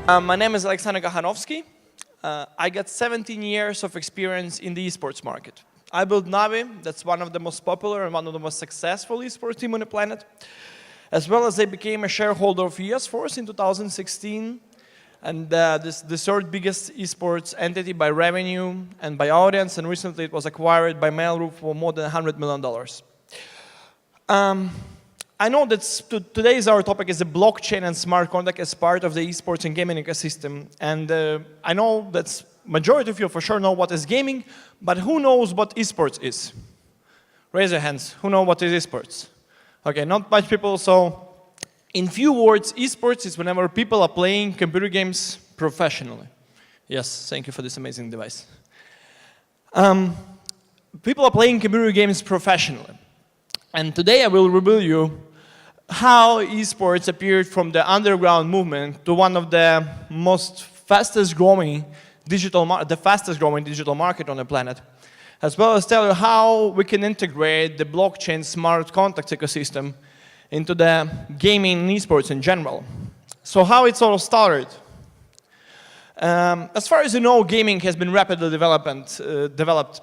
My name is Kokhanovskyy. I got 17 years of experience in the esports market. I built Navi, that's one of the most popular and one of the most successful esports team on the planet. As well as I became a shareholder of ES Force in 2016. And the third biggest esports entity by revenue and by audience, and recently it was acquired by Mail.ru for more than $100 million. I know that today's our topic is the blockchain and smart contract as part of the esports and gaming ecosystem. And I know that majority of you for sure know what is gaming, but who knows what esports is? Raise your hands. Who know what is esports? Okay, not much people. So in few words, esports is whenever people are playing computer games professionally. Yes, thank you for this amazing device. People are playing computer games professionally. And today I will reveal you how esports appeared from the underground movement to one of the fastest growing digital market on the planet, as well as tell you how we can integrate the blockchain smart contract ecosystem into the gaming and esports in general. So how it all started. As far as you know, gaming has been rapidly developed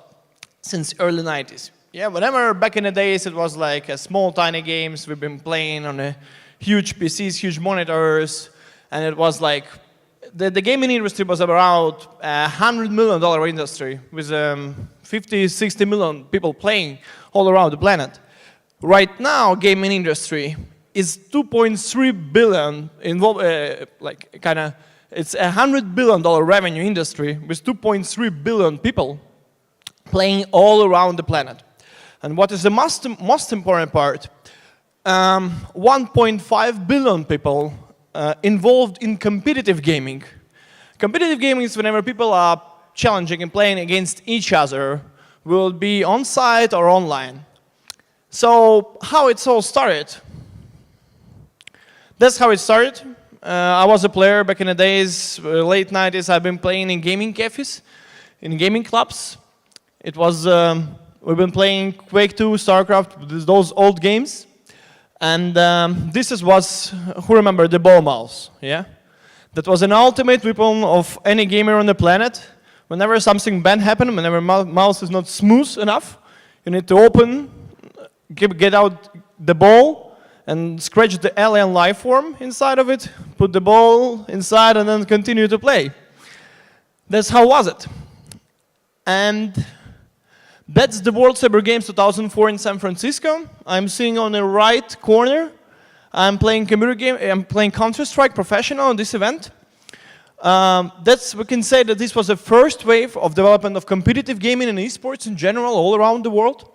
since early 90s. Yeah, whenever back in the days it was like a small tiny games we've been playing on a huge PCs, huge monitors, and it was like the gaming industry was around $100 million industry with 50, 60 million people playing all around the planet. Right now, gaming industry is 2.3 billion it's a $100 billion revenue industry with 2.3 billion people playing all around the planet. And what is the most important part, 1.5 billion people involved in competitive gaming. Competitive gaming is whenever people are challenging and playing against each other, will be on-site or online. So how it all started? That's how it started. I was a player back in the days, late 90s. I've been playing in gaming cafes, in gaming clubs. It was we've been playing Quake 2, StarCraft, those old games. And this was, who remember the ball mouse, yeah? That was an ultimate weapon of any gamer on the planet. Whenever something bad happened, whenever mouse is not smooth enough, you need to open, get out the ball, and scratch the alien life form inside of it, put the ball inside, and then continue to play. That's how was it. And that's the World Cyber Games 2004 in San Francisco. I'm sitting on the right corner. I'm playing computer game. I'm playing Counter-Strike professional on this event. We can say that this was the first wave of development of competitive gaming and esports in general all around the world.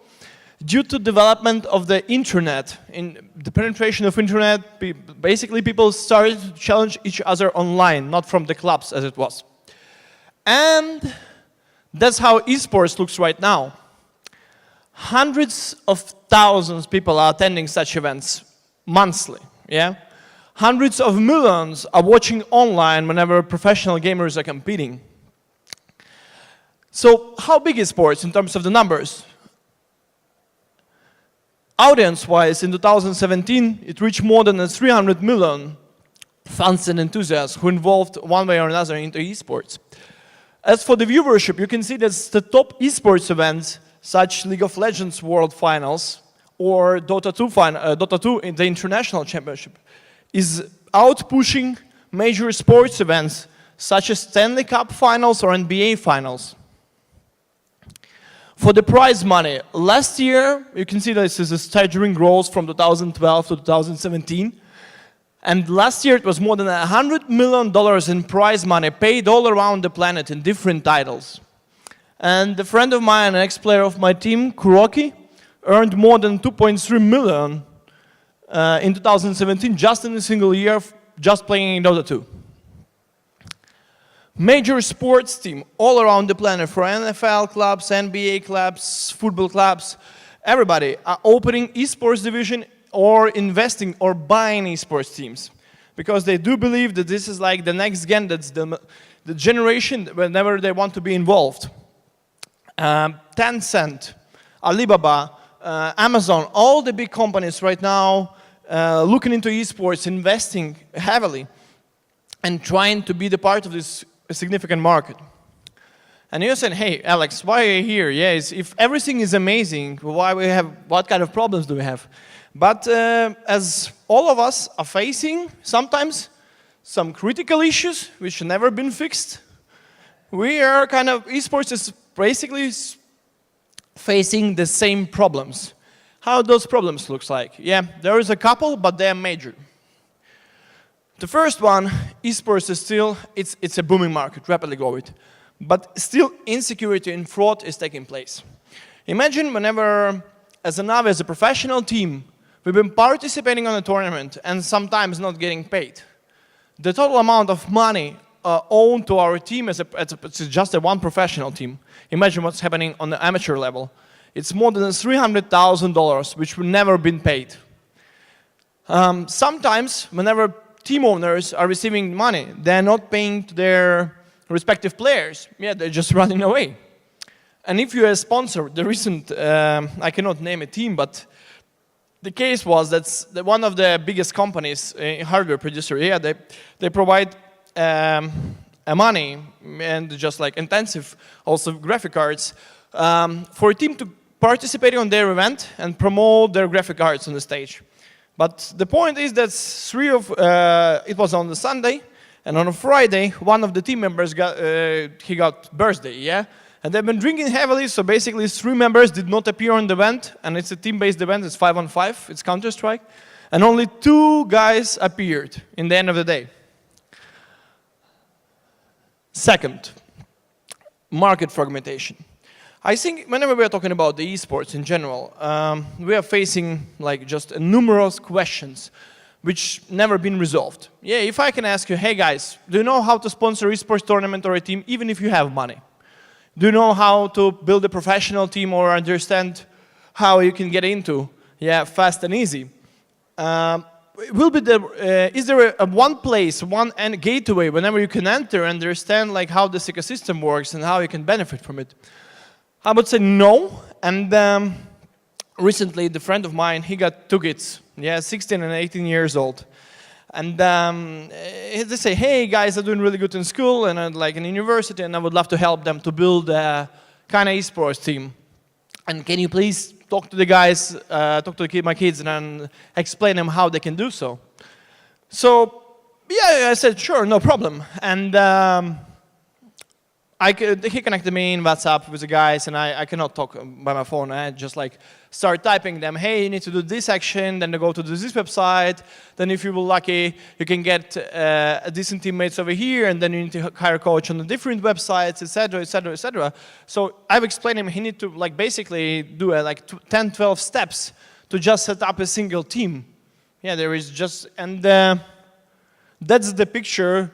Due to development of the internet, in the penetration of internet, basically people started to challenge each other online, not from the clubs as it was. And that's how esports looks right now. Hundreds of thousands of people are attending such events monthly, yeah? Hundreds of millions are watching online whenever professional gamers are competing. So how big is sports in terms of the numbers? Audience-wise, in 2017, it reached more than 300 million fans and enthusiasts who involved one way or another into esports. As for the viewership, you can see that the top esports events, such League of Legends World Finals or Dota 2 in the International Championship, is out-pushing major sports events such as Stanley Cup Finals or NBA Finals. For the prize money, last year, you can see this is a staggering growth from 2012 to 2017. And last year, it was more than $100 million in prize money paid all around the planet in different titles. And a friend of mine, an ex-player of my team, Kuroki, earned more than 2.3 million in 2017, just in a single year, just playing in Dota 2. Major sports team all around the planet, for NFL clubs, NBA clubs, football clubs, everybody are opening esports division or investing or buying esports teams. Because they do believe that this is like the next gen, that's the generation whenever they want to be involved. Tencent, Alibaba, Amazon, all the big companies right now looking into esports, investing heavily. and trying to be the part of this significant market. And you're saying, hey, Alex, why are you here? Yes, if everything is amazing, what kind of problems do we have? But as all of us are facing sometimes some critical issues which have never been fixed, we are kind of, esports is basically facing the same problems. How those problems looks like? Yeah, there is a couple, but they are major. The first one, esports is still, it's a booming market, rapidly growing. But still insecurity and fraud is taking place. Imagine whenever, as a professional team, we've been participating on a tournament and sometimes not getting paid. The total amount of money owed to our team it's just a one professional team. Imagine what's happening on the amateur level. It's more than $300,000, which will never been paid. Sometimes, whenever team owners are receiving money, they're not paying to their respective players. Yeah, they're just running away. And if you're a sponsor, the recent, I cannot name a team, but the case was that one of the biggest companies, hardware producer, yeah, they provide money and just like intensive, also graphic cards, for a team to participate on their event and promote their graphic cards on the stage. But the point is that it was on the Sunday, and on a Friday, one of the team members got birthday, yeah? And they've been drinking heavily, so basically 3 members did not appear on the event, and it's a team-based event, it's 5-on-5, it's Counter-Strike, and only 2 guys appeared in the end of the day. Second, market fragmentation. I think whenever we are talking about the esports in general, we are facing like just numerous questions which never been resolved. Yeah, if I can ask you, hey guys, do you know how to sponsor esports tournament or a team even if you have money? Do you know how to build a professional team or understand how you can get into? Yeah, fast and easy. Is there one place, one gateway whenever you can enter and understand like how this ecosystem works and how you can benefit from it? I would say no, and recently the friend of mine, he got 2 kids, yeah, 16 and 18 years old. And they say, hey guys, I'm doing really good in school and like in university and I would love to help them to build a kind of esports team. And can you please talk to the guys, talk to my kids and explain them how they can do so? So, yeah, I said, sure, no problem. And he connected me in WhatsApp with the guys, and I cannot talk by my phone. I just like start typing them, hey, you need to do this action, then they go to this website, then if you were lucky, you can get decent teammates over here, and then you need to hire a coach on the different websites, etc., etc., etc. So I've explained him he need to like basically do like 10, 12 steps to just set up a single team. Yeah, there is just, and that's the picture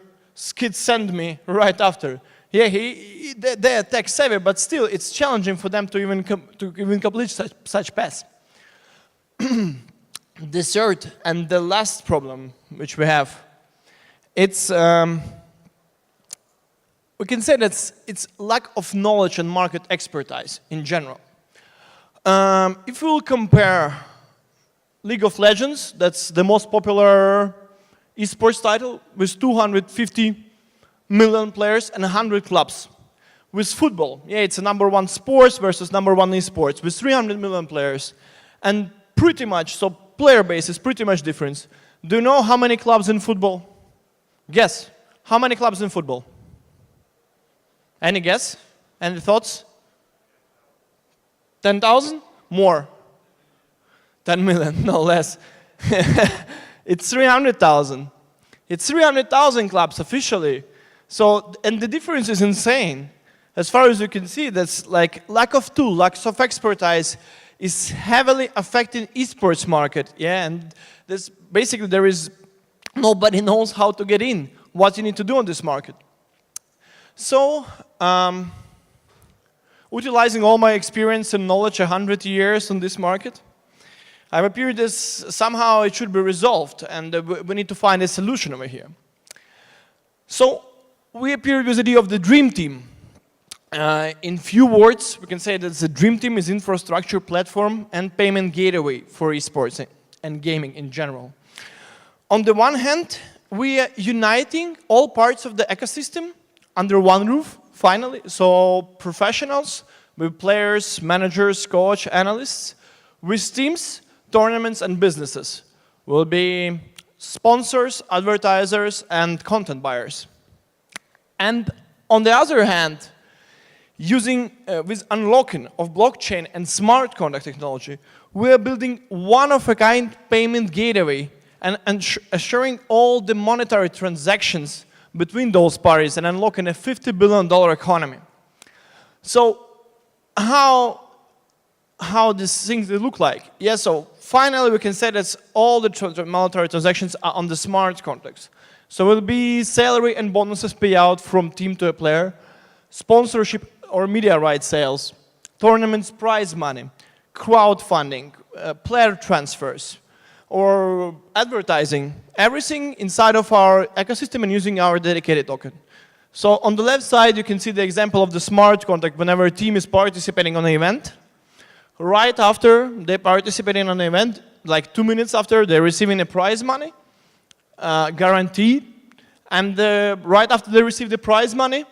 kids send me right after. Yeah, they are tech savvy, but still, it's challenging for them to even complete such paths. The third and the last problem which we have, it's we can say that it's lack of knowledge and market expertise in general. If we will compare League of Legends, that's the most popular esports title, with 250 million players and 100 clubs. With football, yeah, it's a #1 sports versus #1 esports with 300 million players. And pretty much, so player base is pretty much different. Do you know how many clubs in football? Guess. How many clubs in football? Any guess? Any thoughts? 10,000? More. 10 million, no less. It's 300,000. It's 300,000 clubs officially. So, and the difference is insane. As far as you can see, that's like lack of tool, lack of expertise is heavily affecting esports market. Yeah, and this basically there is nobody knows how to get in, what you need to do on this market. So, utilizing all my experience and knowledge, 100 years on this market, I've appeared as somehow it should be resolved, and we need to find a solution over here. So, we appeared with the idea of the dream team. In few words, we can say that the dream team is infrastructure, platform, and payment gateway for esports and gaming in general. On the one hand, we are uniting all parts of the ecosystem under one roof, finally. So professionals, with players, managers, coach, analysts, with teams, tournaments, and businesses. Will be sponsors, advertisers, and content buyers. And on the other hand, using with unlocking of blockchain and smart contract technology, we are building one-of-a-kind payment gateway and assuring all the monetary transactions between those parties and unlocking a $50 billion economy. So how these things look like? Yeah, so finally we can say that all the monetary transactions are on the smart contracts. So it will be salary and bonuses payout from team to a player, sponsorship or media rights sales, tournaments prize money, crowdfunding, player transfers, or advertising, everything inside of our ecosystem and using our dedicated token. So on the left side, you can see the example of the smart contract whenever a team is participating on an event. Right after they participate in an event, like 2 minutes after, they're receiving a prize money, guaranteed. And right after they receive the prize money,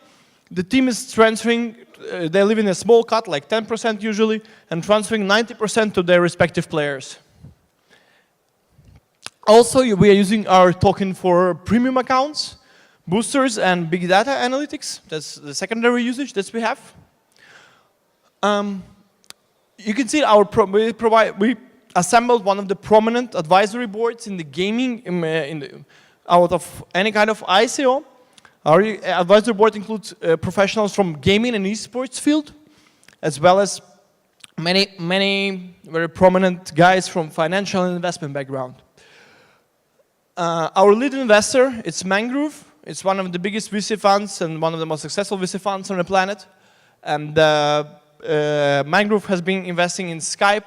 the team is transferring, they live in a small cut, like 10% usually, and transferring 90% to their respective players. Also, we are using our token for premium accounts, boosters, and big data analytics. That's the secondary usage that we have. You can see we assembled one of the prominent advisory boards in the gaming, out of any kind of ICO. Our advisory board includes professionals from gaming and esports field, as well as many very prominent guys from financial and investment background. Our lead investor, it's Mangrove. It's one of the biggest VC funds and one of the most successful VC funds on the planet. And Mangrove has been investing in Skype,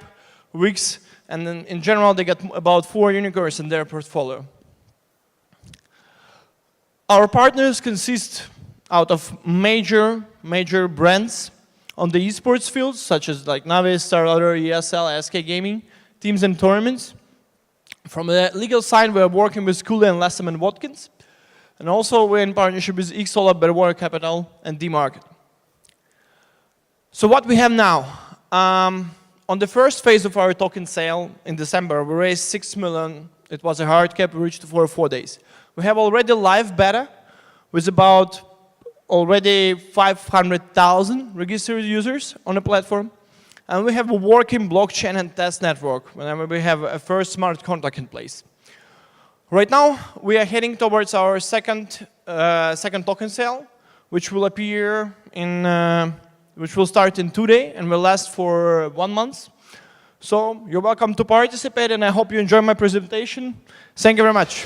Wix, and then in general they got about 4 unicorns in their portfolio. Our partners consist out of major brands on the esports field, such as like Navi, StarLadder, ESL, SK Gaming, teams and tournaments. From the legal side, we're working with Cooley and Lasseman Watkins. And also we're in partnership with Xsolar, Bedwater Capital, and D-Market. So what we have now, on the first phase of our token sale in December, we raised 6 million. It was a hard cap, we reached for 4 days. We have already live beta with about already 500,000 registered users on the platform. And we have a working blockchain and test network whenever we have a first smart contract in place. Right now, we are heading towards our second token sale, which will appear in, which will start in 2 days and will last for 1 month. So you're welcome to participate, and I hope you enjoy my presentation. Thank you very much.